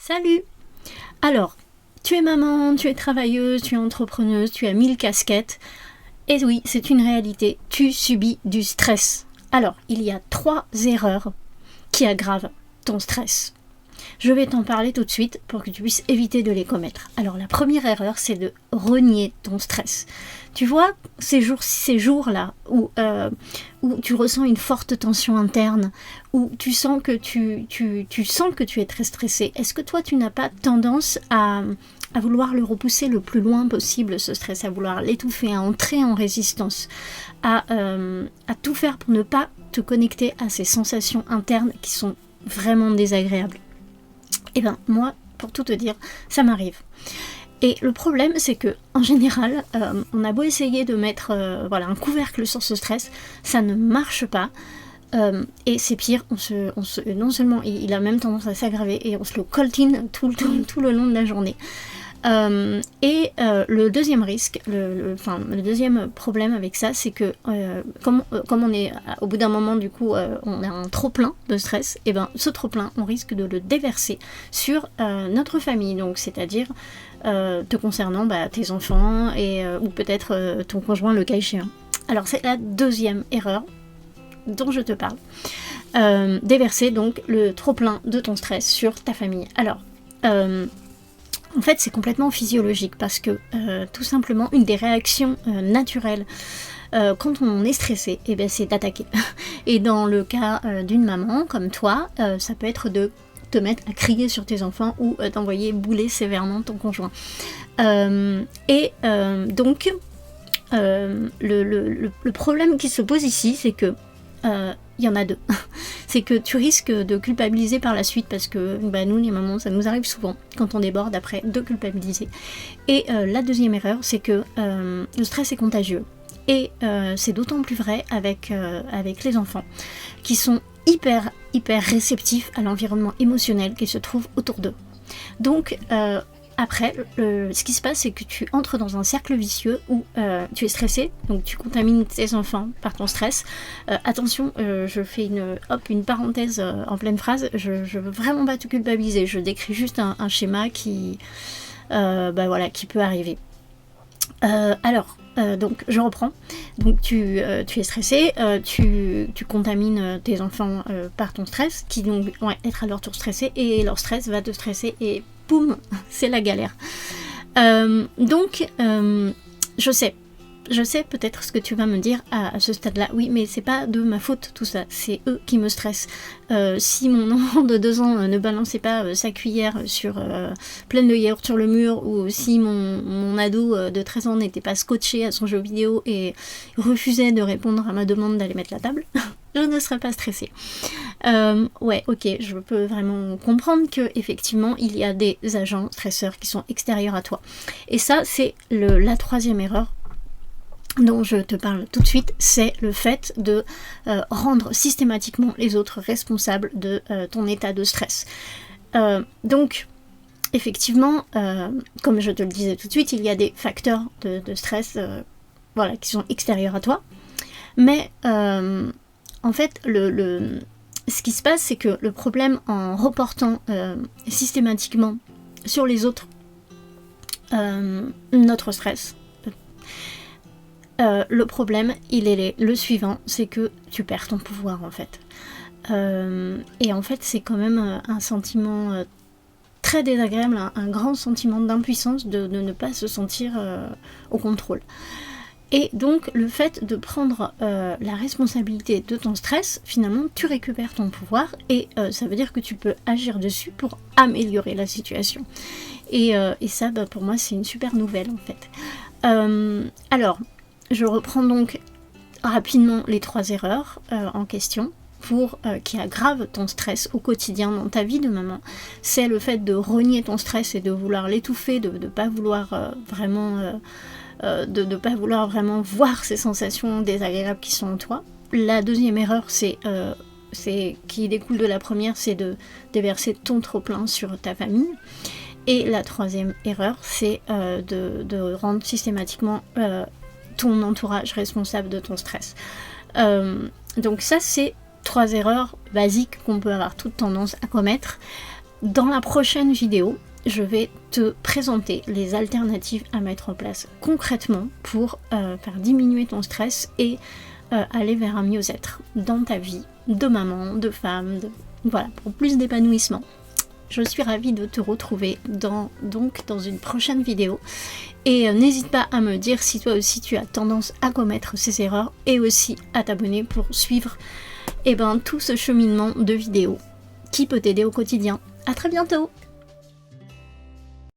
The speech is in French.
Salut! Alors, tu es maman, tu es travailleuse, tu es entrepreneuse, tu as 1000 casquettes. Et oui, c'est une réalité, tu subis du stress. Alors, il y a 3 erreurs qui aggravent ton stress. Je vais t'en parler tout de suite pour que tu puisses éviter de les commettre. Alors, la première erreur, c'est de renier ton stress. Tu vois, ces jours-là où tu ressens une forte tension interne, où tu sens que tu sens que tu es très stressé, est-ce que toi, tu n'as pas tendance à vouloir le repousser le plus loin possible, ce stress, à vouloir l'étouffer, à entrer en résistance, à tout faire pour ne pas te connecter à ces sensations internes qui sont vraiment désagréables? Eh bien, moi, pour tout te dire, ça m'arrive. Et le problème, c'est que en général, on a beau essayer de mettre un couvercle sur ce stress, ça ne marche pas. Et c'est pire, non seulement il a même tendance à s'aggraver, et on se le coltine tout le long de la journée. Le deuxième risque, le deuxième problème avec ça, c'est que comme on est au bout d'un moment, du coup, on a un trop-plein de stress, et ben ce trop-plein, on risque de le déverser sur notre famille, donc c'est-à-dire te concernant tes enfants ou peut-être ton conjoint, le cas échéant. Alors c'est la deuxième erreur dont je te parle. Déverser donc le trop-plein de ton stress sur ta famille. Alors, en fait, c'est complètement physiologique parce que tout simplement, une des réactions naturelles quand on est stressé, c'est d'attaquer. Et dans le cas d'une maman comme toi, ça peut être de te mettre à crier sur tes enfants ou d'envoyer bouler sévèrement ton conjoint. Donc, le problème qui se pose ici, c'est que il y en a deux. C'est que tu risques de culpabiliser par la suite parce que nous, les mamans, ça nous arrive souvent quand on déborde après de culpabiliser. Et la deuxième erreur, c'est que le stress est contagieux. Et c'est d'autant plus vrai avec les enfants qui sont hyper réceptifs à l'environnement émotionnel qui se trouve autour d'eux. Donc après, ce qui se passe, c'est que tu entres dans un cercle vicieux où tu es stressé, donc tu contamines tes enfants par ton stress. Attention, je fais une parenthèse en pleine phrase, je veux vraiment pas te culpabiliser, je décris juste un schéma qui peut arriver. Donc je reprends. Donc tu es stressé, tu contamines tes enfants par ton stress, qui donc vont être à leur tour stressés, et leur stress va te stresser, et boum, c'est la galère. Je sais peut-être ce que tu vas me dire à ce stade-là. Oui, mais c'est pas de ma faute tout ça, c'est eux qui me stressent. Si mon enfant de 2 ans ne balançait pas sa cuillère pleine de yaourt sur le mur, ou si mon ado de 13 ans n'était pas scotché à son jeu vidéo et refusait de répondre à ma demande d'aller mettre la table, je ne serais pas stressée. Ok, je peux vraiment comprendre que effectivement il y a des agents stresseurs qui sont extérieurs à toi. Et ça, c'est la troisième erreur dont je te parle tout de suite, c'est le fait de rendre systématiquement les autres responsables de ton état de stress. Donc, effectivement, comme je te le disais tout de suite, il y a des facteurs de stress qui sont extérieurs à toi. Mais en fait, ce qui se passe, c'est que le problème, en reportant systématiquement sur les autres notre stress, le problème, il est le suivant, c'est que tu perds ton pouvoir en fait. Et en fait, c'est quand même un sentiment très désagréable, un grand sentiment d'impuissance de ne pas se sentir au contrôle. Et donc, le fait de prendre la responsabilité de ton stress, finalement, tu récupères ton pouvoir, et ça veut dire que tu peux agir dessus pour améliorer la situation. Et ça, pour moi, c'est une super nouvelle en fait. Alors, je reprends donc rapidement les 3 erreurs en question qui aggravent ton stress au quotidien dans ta vie de maman. C'est le fait de renier ton stress et de vouloir l'étouffer, de ne pas vouloir pas vouloir vraiment voir ces sensations désagréables qui sont en toi. La deuxième erreur, qui découle de la première, c'est de déverser ton trop-plein sur ta famille. Et la troisième erreur, c'est de rendre systématiquement ton entourage responsable de ton stress. Donc ça, c'est 3 erreurs basiques qu'on peut avoir toute tendance à commettre. Dans la prochaine vidéo, je vais te présenter les alternatives à mettre en place concrètement pour faire diminuer ton stress et aller vers un mieux-être dans ta vie de maman, de femme, voilà, pour plus d'épanouissement. Je suis ravie de te retrouver dans une prochaine vidéo. Et n'hésite pas à me dire si toi aussi tu as tendance à commettre ces erreurs et aussi à t'abonner pour suivre tout ce cheminement de vidéos qui peut t'aider au quotidien. À très bientôt!